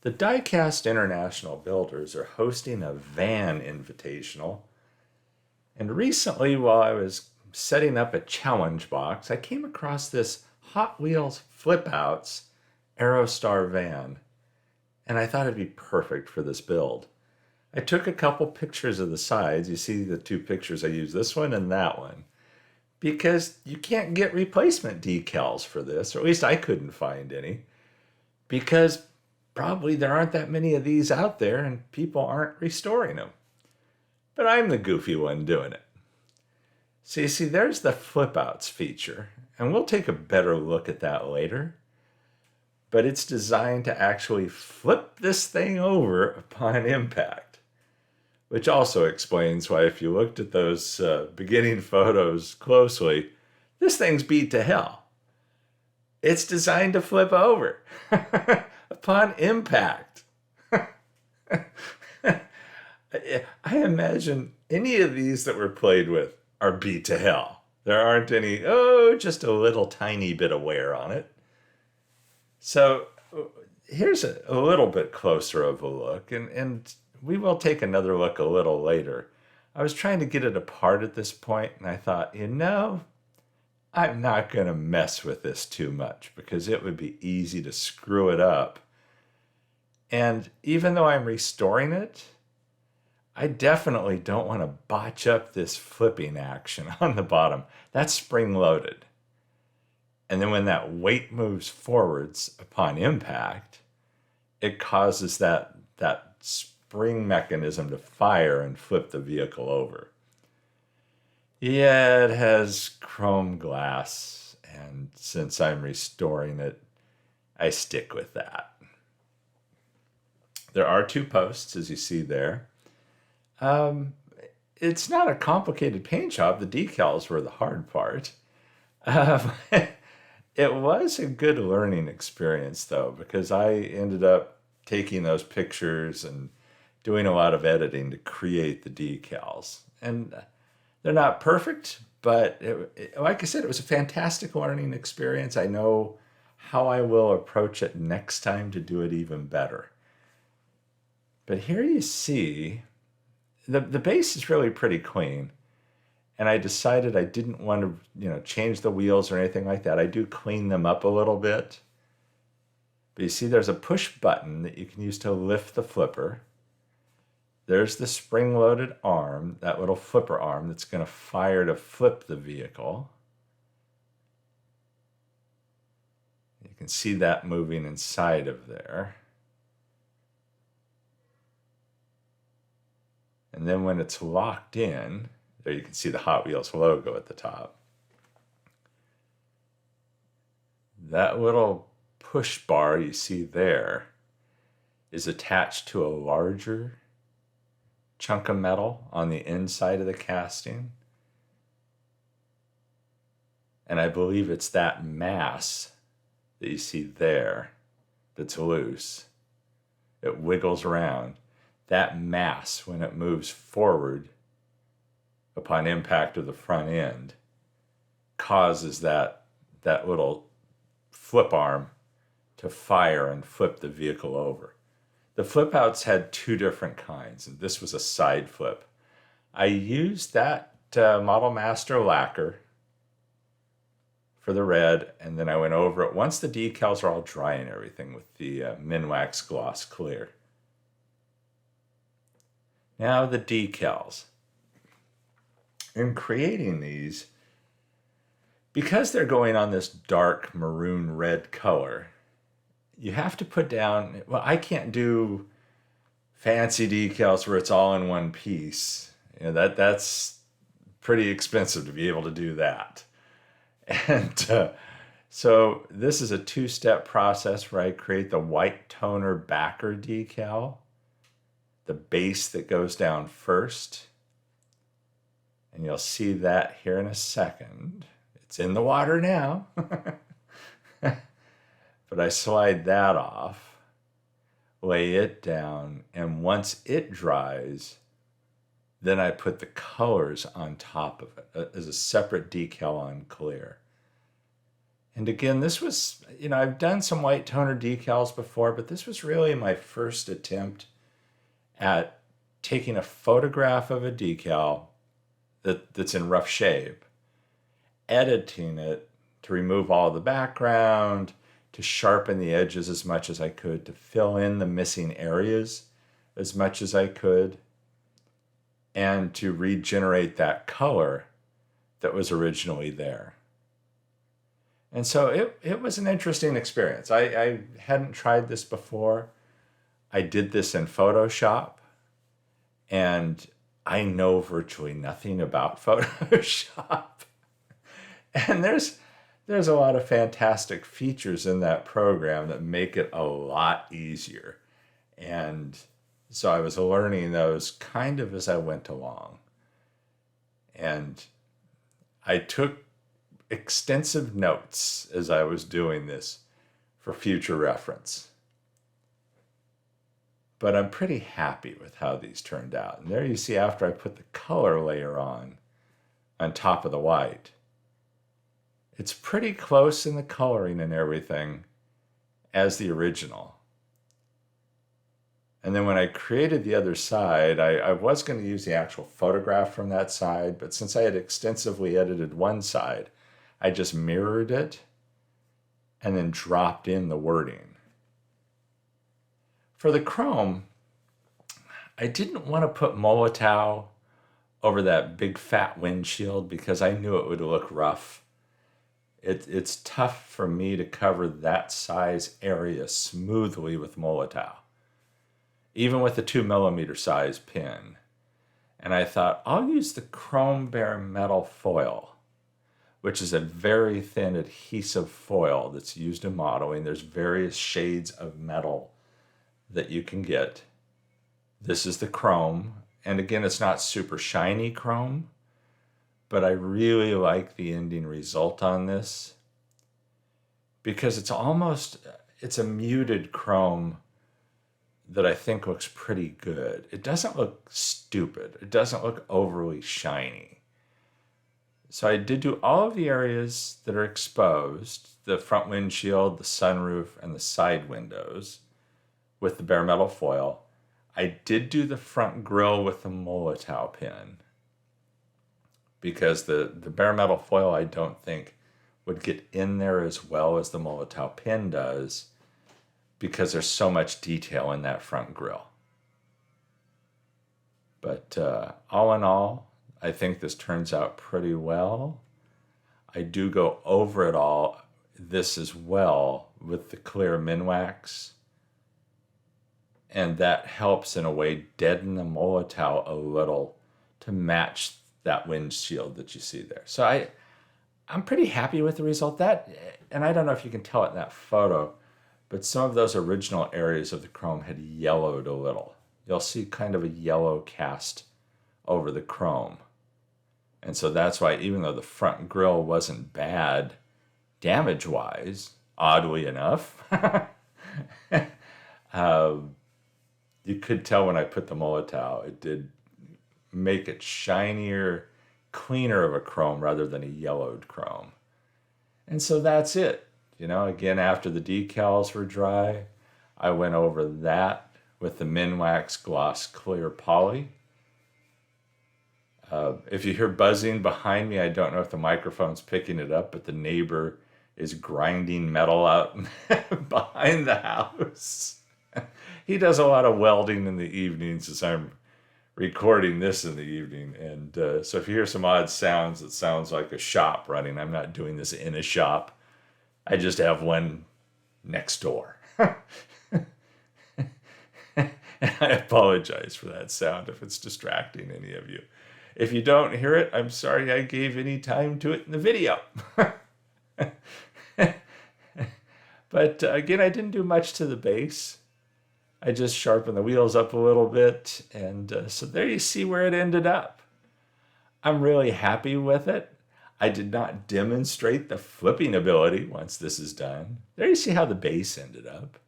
The Diecast International Builders are hosting a van invitational. And recently, while I was setting up a challenge box, I came across this Hot Wheels Flip Outs Aerostar van. And I thought it'd be perfect for this build. I took a couple pictures of the sides. You see the two pictures, I used this one and that one. Because you can't get replacement decals for this, or at least I couldn't find any. Because probably there aren't that many of these out there and people aren't restoring them. But I'm the goofy one doing it. So you see, there's the flip outs feature, and we'll take a better look at that later. But it's designed to actually flip this thing over upon impact, which also explains why if you looked at those beginning photos closely, this thing's beat to hell. It's designed to flip over upon impact. I imagine any of these that were played with are beat to hell. There aren't any, just a little tiny bit of wear on it. So here's a little bit closer of a look, and we will take another look a little later. I was trying to get it apart at this point, and I thought, I'm not going to mess with this too much because it would be easy to screw it up. And even though I'm restoring it, I definitely don't want to botch up this flipping action on the bottom. That's spring-loaded. And then when that weight moves forwards upon impact, it causes that spring mechanism to fire and flip the vehicle over. Yeah, it has chrome glass, and since I'm restoring it, I stick with that. There are two posts, as you see there. It's not a complicated paint job. The decals were the hard part. It was a good learning experience, though, because I ended up taking those pictures and doing a lot of editing to create the decals. And they're not perfect, but like I said, it was a fantastic learning experience. I know how I will approach it next time to do it even better. But here you see, the base is really pretty clean. And I decided I didn't want to, change the wheels or anything like that. I do clean them up a little bit. But you see there's a push button that you can use to lift the flipper. There's the spring-loaded arm, that little flipper arm that's going to fire to flip the vehicle. You can see that moving inside of there. And then when it's locked in, there you can see the Hot Wheels logo at the top. That little push bar you see there is attached to a larger chunk of metal on the inside of the casting. And I believe it's that mass that you see there that's loose. It wiggles around. That mass, when it moves forward upon impact of the front end, causes that little flip arm to fire and flip the vehicle over. The flip outs had two different kinds, and this was a side flip. I used that Model Master lacquer for the red, and then I went over it once the decals are all dry and everything with the Minwax Gloss Clear. Now the decals. In creating these, because they're going on this dark maroon red color, you have to put down, I can't do fancy decals where it's all in one piece. That's pretty expensive to be able to do that. And so this is a two-step process where I create the white toner backer decal, the base that goes down first. And you'll see that here in a second. It's in the water now. But I slide that off, lay it down, and once it dries, then I put the colors on top of it as a separate decal on clear. And again, this was, I've done some white toner decals before, but this was really my first attempt at taking a photograph of a decal that's in rough shape, editing it to remove all the background, to sharpen the edges as much as I could, to fill in the missing areas as much as I could, and to regenerate that color that was originally there. And so it was an interesting experience. I hadn't tried this before. I did this in Photoshop, and I know virtually nothing about Photoshop. And there's a lot of fantastic features in that program that make it a lot easier. And so I was learning those kind of as I went along. And I took extensive notes as I was doing this for future reference. But I'm pretty happy with how these turned out. And there you see after I put the color layer on top of the white, it's pretty close in the coloring and everything as the original. And then when I created the other side, I was going to use the actual photograph from that side, but since I had extensively edited one side, I just mirrored it and then dropped in the wording. For the chrome, I didn't want to put Molotow over that big fat windshield because I knew it would look rough. It's tough for me to cover that size area smoothly with Molotow, even with a 2mm size pin. And I thought, I'll use the chrome bare metal foil, which is a very thin adhesive foil that's used in modeling. There's various shades of metal that you can get. This is the chrome. And again, it's not super shiny chrome, but I really like the ending result on this because it's a muted chrome that I think looks pretty good. It doesn't look stupid. It doesn't look overly shiny. So I did do all of the areas that are exposed, the front windshield, the sunroof, and the side windows with the bare metal foil. I did do the front grille with the Molotow pin because the bare metal foil I don't think would get in there as well as the Molotow pin does because there's so much detail in that front grille. But all in all, I think this turns out pretty well. I do go over it all, this as well, with the clear Minwax. And that helps in a way deaden the Molotow a little to match that windshield that you see there. So I'm pretty happy with the result. And I don't know if you can tell it in that photo, but some of those original areas of the chrome had yellowed a little. You'll see kind of a yellow cast over the chrome. And so that's why even though the front grille wasn't bad damage-wise, oddly enough, you could tell when I put the Molotow, it did make it shinier, cleaner of a chrome rather than a yellowed chrome. And so that's it. Again, after the decals were dry, I went over that with the Minwax Gloss Clear Poly. If you hear buzzing behind me, I don't know if the microphone's picking it up, but the neighbor is grinding metal out behind the house. He does a lot of welding in the evenings as I'm recording this in the evening. And so if you hear some odd sounds, it sounds like a shop running. I'm not doing this in a shop. I just have one next door. And I apologize for that sound if it's distracting any of you. If you don't hear it, I'm sorry I gave any time to it in the video. But again, I didn't do much to the base. I just sharpened the wheels up a little bit. And so there you see where it ended up. I'm really happy with it. I did not demonstrate the flipping ability once this is done. There you see how the base ended up.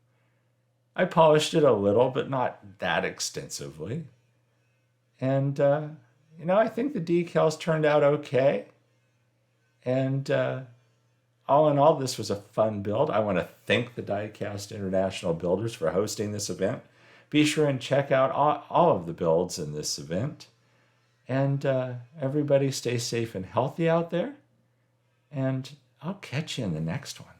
I polished it a little, but not that extensively. And, I think the decals turned out okay. And all in all, this was a fun build. I want to thank the Diecast International Builders for hosting this event. Be sure and check out all of the builds in this event. And everybody stay safe and healthy out there. And I'll catch you in the next one.